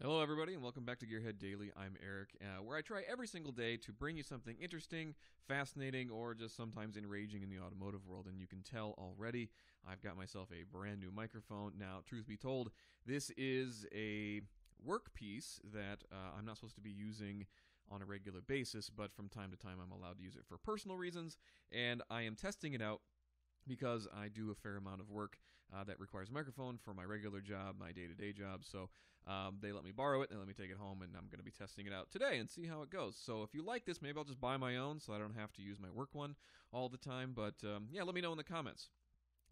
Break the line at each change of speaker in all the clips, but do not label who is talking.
Hello, everybody, and welcome back to Gearhead Daily. I'm Eric, where I try every single day to bring you something interesting, fascinating, or just sometimes enraging in the automotive world. And you can tell already, I've got myself a brand new microphone. Now, truth be told, this is a work piece that I'm not supposed to be using on a regular basis, but from time to time I'm allowed to use it for personal reasons, and I am testing it out because I do a fair amount of work that requires a microphone for my regular job, my day-to-day job. So they let me borrow it, they let me take it home, and I'm going to be testing it out today and see how it goes. So if you like this, maybe I'll just buy my own so I don't have to use my work one all the time. But yeah, let me know in the comments.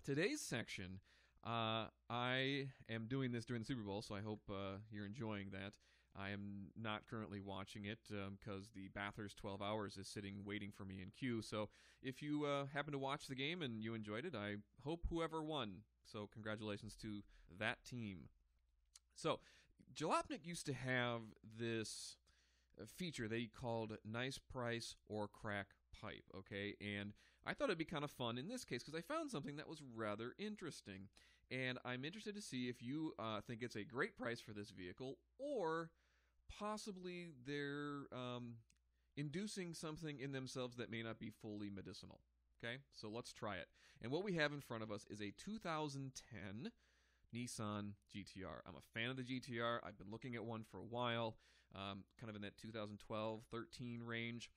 Today's section, I am doing this during the Super Bowl, so I hope you're enjoying that. I am not currently watching it because the Bathurst 12 Hours is sitting waiting for me in queue. So if you happen to watch the game and you enjoyed it, I hope whoever won. So congratulations to that team. So Jalopnik used to have this feature they called Nice Price or Crack Pipe, okay? And I thought it'd be kind of fun in this case because I found something that was rather interesting. And I'm interested to see if you think it's a great price for this vehicle, or possibly they're inducing something in themselves that may not be fully medicinal. Okay, so let's try it. And what we have in front of us is a 2010 Nissan GTR. I'm a fan of the GTR. I've been looking at one for a while, kind of in that 2012-13 range.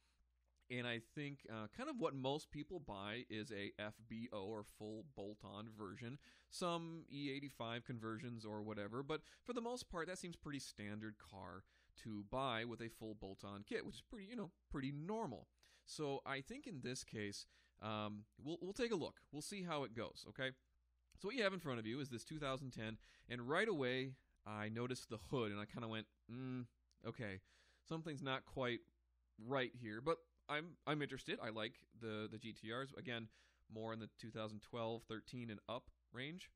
And I think kind of what most people buy is a FBO or full bolt-on version, some E85 conversions or whatever, but for the most part that seems pretty standard car to buy with a full bolt-on kit, which is pretty normal. So I think in this case, we'll take a look. We'll see how it goes, okay? So what you have in front of you is this 2010, and right away I noticed the hood and I kind of went, okay, something's not quite right here, but I'm interested. I like the GTRs. Again, more in the 2012, 13, and up range,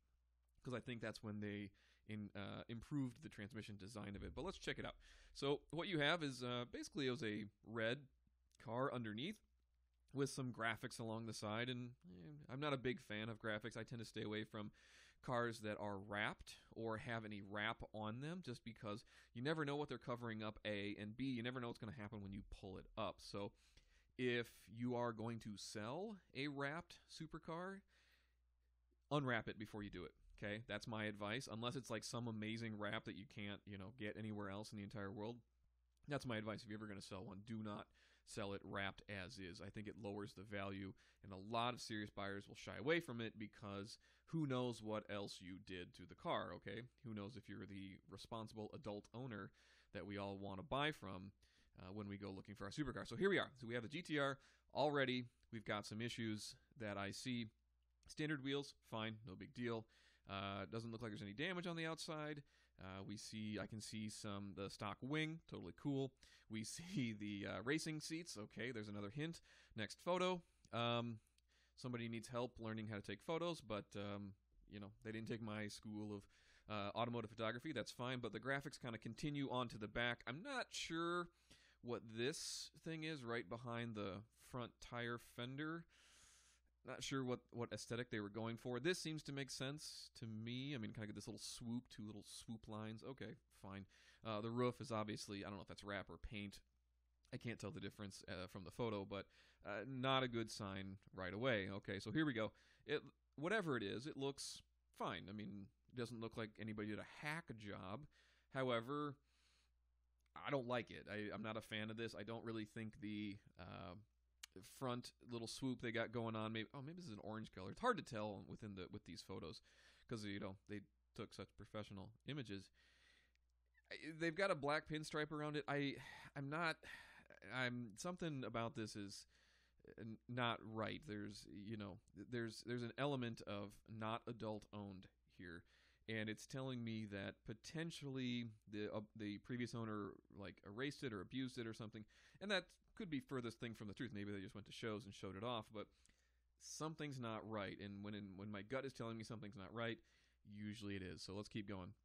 because I think that's when they improved the transmission design of it. But let's check it out. So what you have is basically it was a red car underneath with some graphics along the side, and I'm not a big fan of graphics. I tend to stay away from cars that are wrapped or have any wrap on them, just because you never know what they're covering up, A, and B, you never know what's going to happen when you pull it up. So if you are going to sell a wrapped supercar, unwrap it before you do it. Okay, that's my advice. Unless it's like some amazing wrap that you can't, get anywhere else in the entire world. That's my advice. If you're ever going to sell one, do not sell it wrapped as is. I think it lowers the value, and a lot of serious buyers will shy away from it because who knows what else you did to the car, okay? Who knows if you're the responsible adult owner that we all want to buy from when we go looking for our supercar. So here we are. So we have the GTR already. We've got some issues that I see. Standard wheels, fine, no big deal. Doesn't look like there's any damage on the outside. I can see the stock wing, totally cool. We see the racing seats. Okay, there's another hint. Next photo. Somebody needs help learning how to take photos, but they didn't take my school of automotive photography. That's fine, but the graphics kind of continue on to the back. I'm not sure what this thing is right behind the front tire fender. Not sure what aesthetic they were going for. This seems to make sense to me. I mean, kind of get this little swoop, two little swoop lines. Okay, fine. The roof is obviously, I don't know if that's wrap or paint. I can't tell the difference from the photo, but not a good sign right away. Okay, so here we go. Whatever it is, it looks fine. I mean, it doesn't look like anybody did a hack job. However, I don't like it. I'm not a fan of this. I don't really think the front little swoop they got going on, maybe this is an orange color. It's hard to tell with these photos because they took such professional images. They've got a black pinstripe around it. I'm something about this is not right. There's an element of not adult owned here, and it's telling me that potentially the previous owner like erased it or abused it or something, and that could be furthest thing from the truth. Maybe they just went to shows and showed it off, but something's not right. And when my gut is telling me something's not right, usually it is. So let's keep going.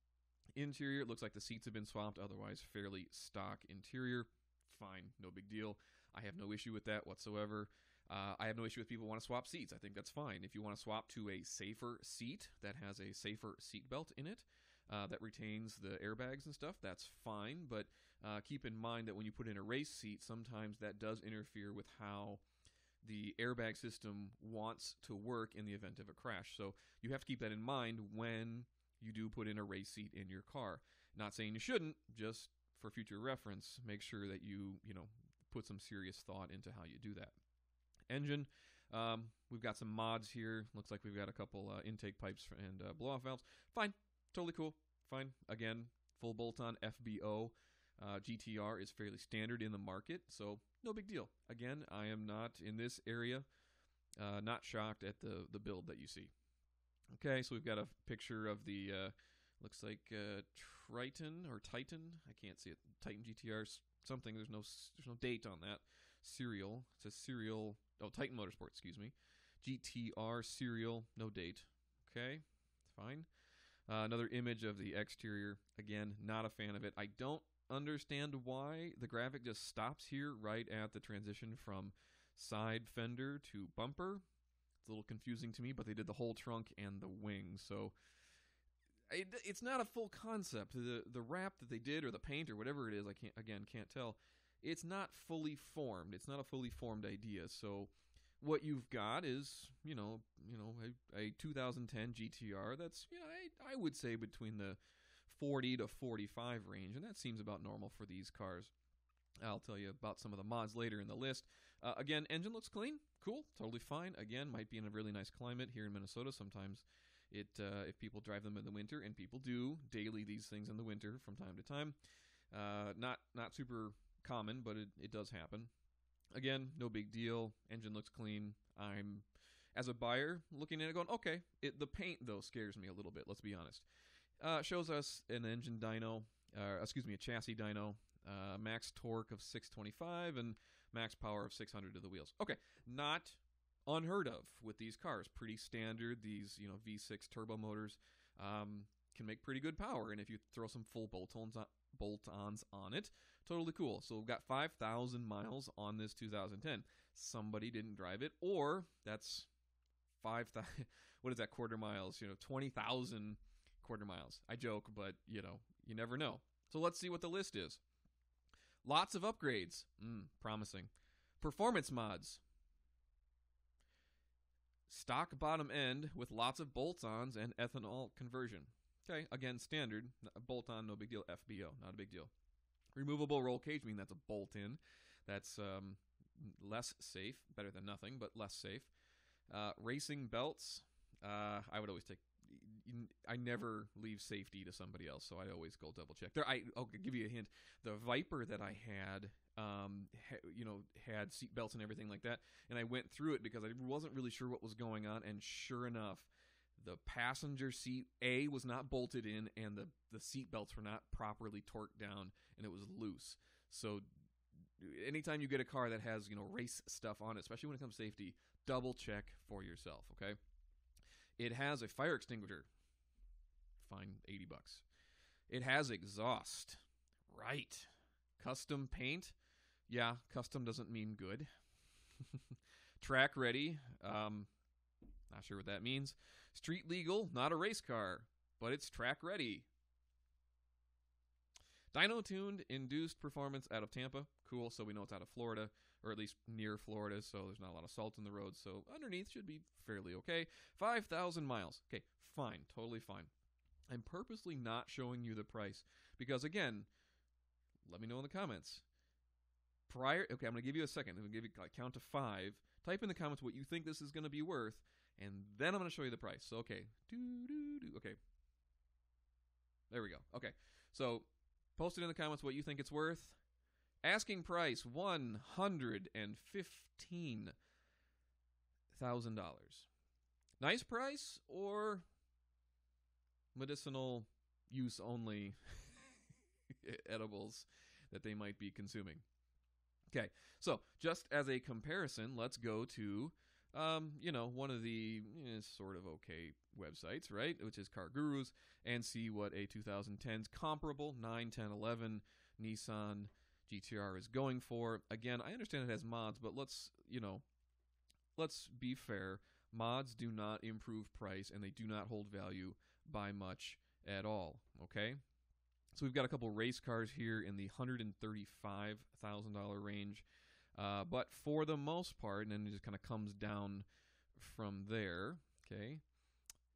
Interior, it looks like the seats have been swapped, otherwise fairly stock interior. Fine, no big deal. I have no issue with that whatsoever. I have no issue with people who want to swap seats. I think that's fine. If you want to swap to a safer seat that has a safer seat belt in it, that retains the airbags and stuff. That's fine, but keep in mind that when you put in a race seat, sometimes that does interfere with how the airbag system wants to work in the event of a crash. So you have to keep that in mind when you do put in a race seat in your car. Not saying you shouldn't, just for future reference, make sure that you put some serious thought into how you do that. Engine, we've got some mods here. Looks like we've got a couple intake pipes and blow-off valves. Fine, totally cool. Fine. Again, full bolt-on FBO. GTR is fairly standard in the market, so no big deal. Again, I am not in this area, not shocked at the build that you see. Okay, so we've got a picture of the looks like Triton or Titan. I can't see it. Titan GTR something. There's no date on that. Serial. It says serial. Oh, Titan Motorsport. Excuse me. GTR serial. No date. Okay, fine. Another image of the exterior. Again, not a fan of it. I don't understand why the graphic just stops here right at the transition from side fender to bumper. It's a little confusing to me, but they did the whole trunk and the wing, so it's not a full concept. The wrap that they did or the paint or whatever it is, I can't tell. It's not fully formed. It's not a fully formed idea. So what you've got is a 2010 GTR that's I would say between the 40 to 45 range, and that seems about normal for these cars. I'll tell you about some of the mods later in the list. Again, engine looks clean, cool, totally fine. Again, might be in a really nice climate here in Minnesota. Sometimes if people drive them in the winter, and people do daily these things in the winter from time to time. Not super common, but it does happen. Again, no big deal. Engine looks clean. I'm, as a buyer, looking at it going, okay. The paint, though, scares me a little bit, let's be honest. Shows us an engine dyno, a chassis dyno, max torque of 625 and max power of 600 to the wheels. Okay, not unheard of with these cars. Pretty standard. These V6 turbo motors can make pretty good power, and if you throw some full bolt-ons on it, totally cool. So we've got 5,000 miles on this 2010. Somebody didn't drive it, or that's 5,000. What is that, quarter miles? 20,000 quarter miles. I joke, but you never know. So let's see what the list is. Lots of upgrades. Promising. Performance mods. Stock bottom end with lots of bolt-ons and ethanol conversion. Okay, again, standard. Bolt-on, no big deal. FBO, not a big deal. Removable roll cage, that's a bolt-in. That's less safe. Better than nothing, but less safe. Racing belts. I would always take... I never leave safety to somebody else, so I always go double check. I'll give you a hint. The Viper that I had, had seat belts and everything like that, and I went through it because I wasn't really sure what was going on, and sure enough, the passenger seat, A, was not bolted in, and the seat belts were not properly torqued down, and it was loose. So anytime you get a car that has, race stuff on it, especially when it comes to safety, double check for yourself, okay? It has a fire extinguisher. Fine, $80. It has exhaust. Right. Custom paint. Yeah, custom doesn't mean good. Track ready. Not sure what that means. Street legal, not a race car, but it's track ready. Dyno tuned, induced performance out of Tampa. Cool, so we know it's out of Florida, or at least near Florida, so there's not a lot of salt in the road, so underneath should be fairly okay. 5,000 miles. Okay, fine, totally fine. I'm purposely not showing you the price, because again, let me know in the comments. Okay, I'm going to give you a second. I'm going to give you a count to 5. Type in the comments what you think this is going to be worth, and then I'm going to show you the price. So, okay. Okay. There we go. Okay. So, post it in the comments what you think it's worth. Asking price, $115,000. Nice price or medicinal use only edibles that they might be consuming? Okay, so just as a comparison, let's go to, one of the sort of okay websites, right, which is Car Gurus, and see what a 2010's comparable 9, 10, 11 Nissan GTR is going for. Again, I understand it has mods, but let's be fair. Mods do not improve price, and they do not hold value by much at all. Okay, so we've got a couple race cars here in the $135,000 range, but for the most part, and then it just kind of comes down from there. Okay,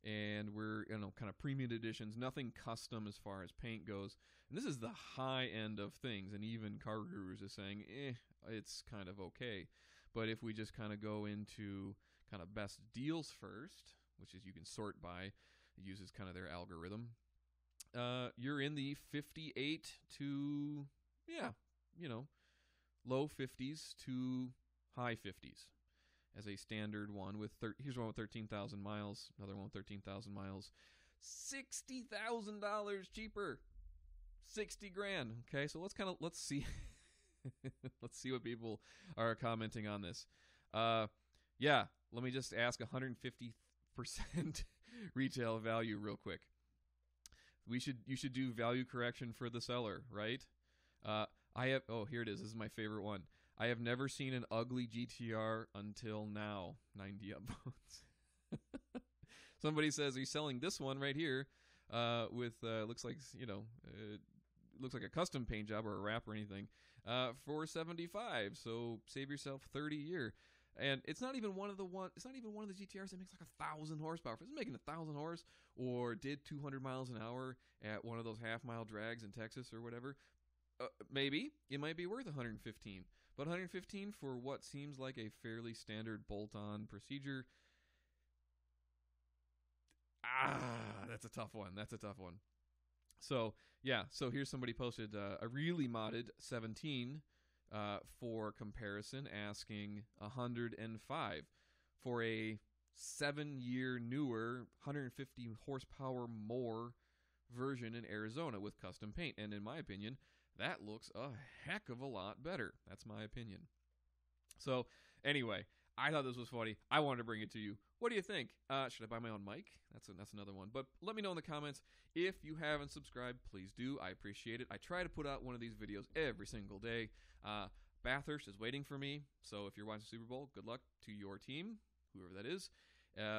and we're kind of premium editions, nothing custom as far as paint goes. And this is the high end of things, and even Car Gurus is saying, it's kind of okay. But if we just kind of go into kind of best deals first, which is you can sort by, it uses kind of their algorithm. You're in the 58 to, low 50s to high 50s as a standard one. Here's one with 13,000 miles, another one with 13,000 miles, $60,000 cheaper, 60 grand. Okay, so let's see, let's see what people are commenting on this. Yeah, let me just ask 150% retail value real quick. You should do value correction for the seller, right? Here it is. This is my favorite one. I have never seen an ugly GTR until now. 90 upvotes. Somebody says he's selling this one right here with looks like looks like a custom paint job or a wrap or anything for 75. So save yourself 30 a year. And it's not even one of the GTRs that makes like 1,000 horsepower. If it's making 1,000 horse or did 200 miles an hour at one of those half-mile drags in Texas or whatever, maybe it might be worth 115. But 115 for what seems like a fairly standard bolt-on procedure, that's a tough one. So yeah, so here's somebody posted a really modded 17 for comparison, asking 105 for a 7-year newer 150 horsepower more version in Arizona with custom paint. And in my opinion, that looks a heck of a lot better. That's my opinion. So anyway, I thought this was funny. I wanted to bring it to you. What do you think? Should I buy my own mic? That's another one. But let me know in the comments. If you haven't subscribed, please do. I appreciate it. I try to put out one of these videos every single day. Bathurst is waiting for me. So if you're watching Super Bowl, good luck to your team, whoever that is.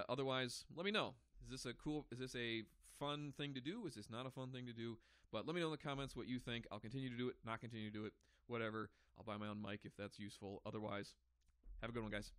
Otherwise, let me know. Is this a fun thing to do? Is this not a fun thing to do? But let me know in the comments what you think. I'll continue to do it, not continue to do it, whatever. I'll buy my own mic if that's useful. Otherwise, have a good one, guys.